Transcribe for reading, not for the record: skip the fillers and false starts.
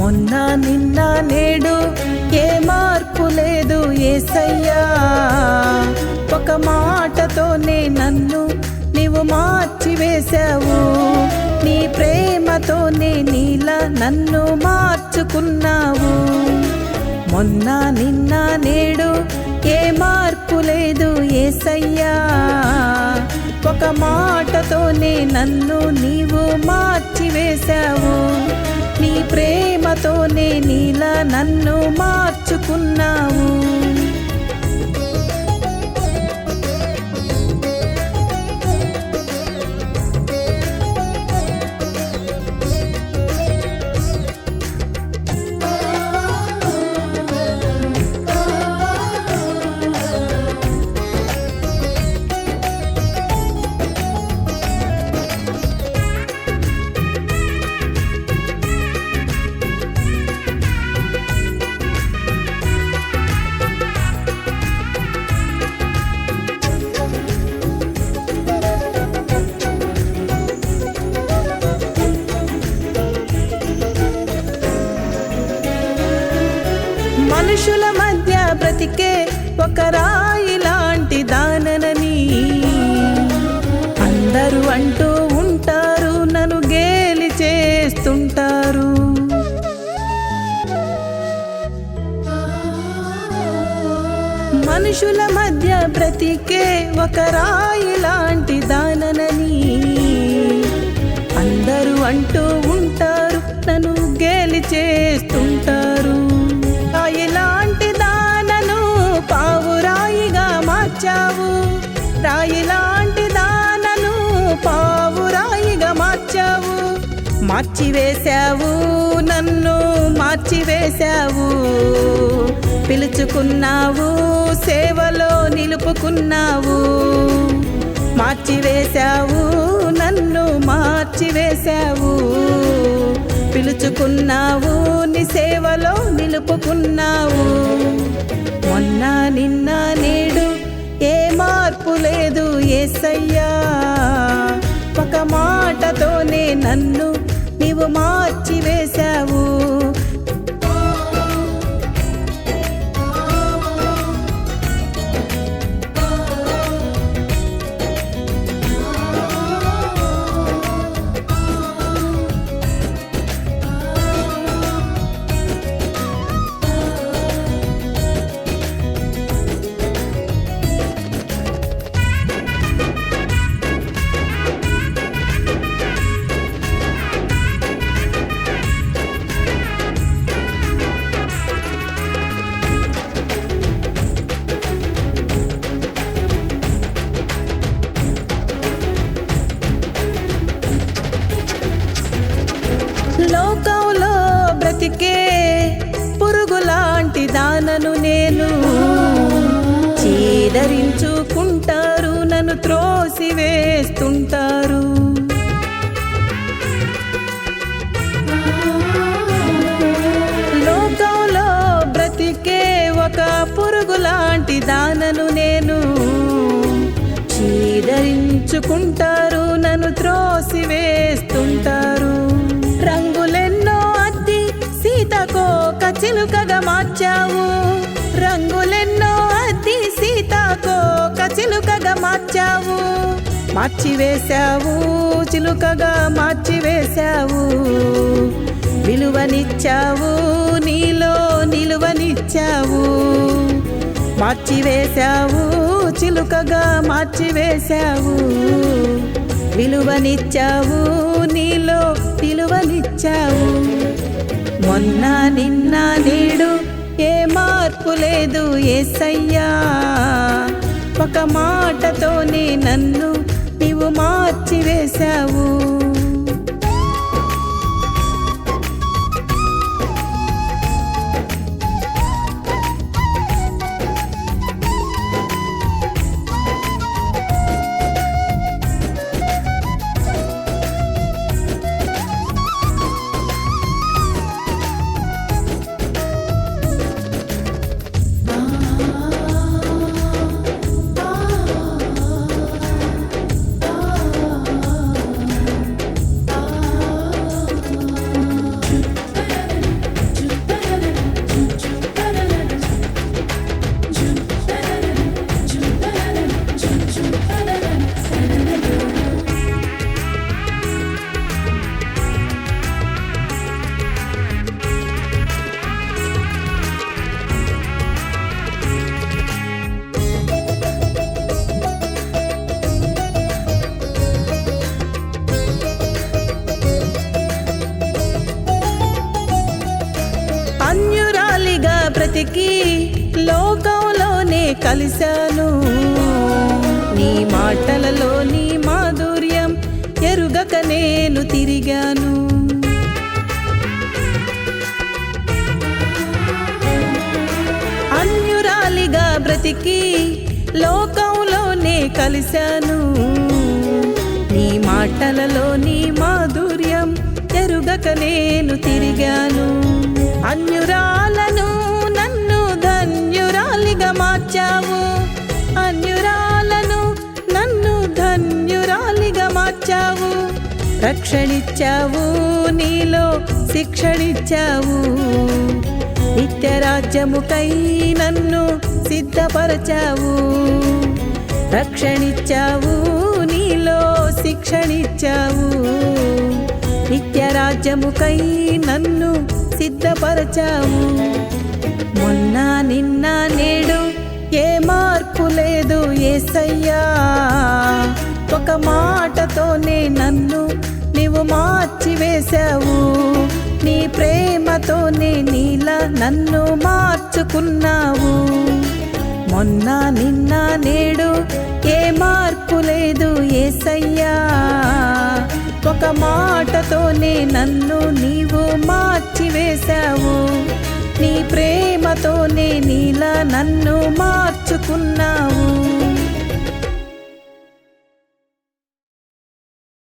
మొన్న నిన్న నేడు ఏ మార్పు లేదు యేసయ్యా. ఒక మాటతోనే నన్ను నీవు మార్చివేశావు. నీ ప్రేమతోనే నీలా నన్ను మార్చుకున్నావు. మొన్న నిన్న నేడు ఏ మార్పు లేదు యేసయ్యా. ఒక మాటతోనే నన్ను నీవు మార్చివేశావు. నీ ప్రేమతోనే నీలా నన్ను మార్చుకున్నావు. మనుషుల మధ్య బ్రతికే ఒక రాయి లాంటి దాననని అందరూ అంటూ ఉంటారు, నన్ను గేలి చేస్తుంటారు. మనుషుల మధ్య బ్రతికే ఒక రాయి లాంటి దాననని అందరూ అంటూ ఉంటారు, నన్ను గేలి చేస్తుంటారు. రాయిలాంటి దానను పావురాయిగా మార్చావు. రాయిలాంటి దానను పావురాయిగా మార్చావు. మార్చివేశావు, నన్ను మార్చివేశావు. పిలుచుకున్నావు, సేవలో నిలుపుకున్నావు. మార్చివేశావు, నన్ను మార్చివేశావు. పిలుచుకున్నావు, నీ సేవలో నిలుపుకున్నావు. మొన్న నిన్న నేడు ఏ మార్పు లేదు యేసయ్యా. ఒక మాటతోనే నన్ను నీవు మార్చివేశావు. లోకంలో బ్రతికే పురుగులాంటి దానను నేను. చీదరించుకుంటారు, నన్ను త్రోసివేస్తుంటారు. లోకంలో బ్రతికే ఒక పురుగులాంటి దానను నేను. చీదరించుకుంటారు, నన్ను త్రోసివేస్తుంటారు. రంగులెన్నో అద్ది సీతాకోక చిలుకగా మార్చావు. రంగులెన్నో అద్ది సీతాకోక చిలుకగా మార్చావు. మార్చివేశావు, చిలుకగా మార్చివేశావు. విలువనిచ్చావు, నీలో నిలువనిచ్చావు. మార్చివేశావు, చిలుకగా మార్చివేశావు. విలువనిచ్చావు, నీలో విలువనిచ్చావు. మొన్న నిన్న నేడు ఏ మార్పు లేదు యేసయ్యా. ఒక మాటతోనే నన్ను నీవు మార్చివేశావు. బ్రతికి లోకంలోనే కలిశాను. నీ మాటలలో నీ మాధుర్యం ఎరుగక నేను తిరిగాను. అన్యురాలిగా బ్రతికి లోకంలోనే కలిశాను. నీ మాటలలో నీ మాధుర్యం ఎరుగక నేను తిరిగాను. అన్యురాలను నన్ను ధన్యురాలిగా మార్చావు. అన్యురాలను నన్ను ధన్యురాలిగా మార్చావు. రక్షణిచ్చావు, నీలో శిక్షణిచ్చావు. నిత్యరాజ్యముకై నన్ను సిద్ధపరచావు. రక్షణిచ్చావు, నీలో శిక్షణిచ్చావు. నిత్యరాజ్యముకై నన్ను సిద్ధపరచావు. మొన్న నిన్న నేడు ఏ మార్పు లేదు యేసయ్యా. ఒక మాటతోనే నన్ను నీవు మార్చివేశావు. నీ ప్రేమతోనే నీలా నన్ను మార్చుకున్నావు. మొన్న నిన్న నేడు ఏ మార్పు లేదు యేసయ్యా. ఒక మాటతోనే నన్ను నీవు మార్చివేశావు. నీ ప్రేమతోనే నీలా నన్ను మార్చుకున్నావు.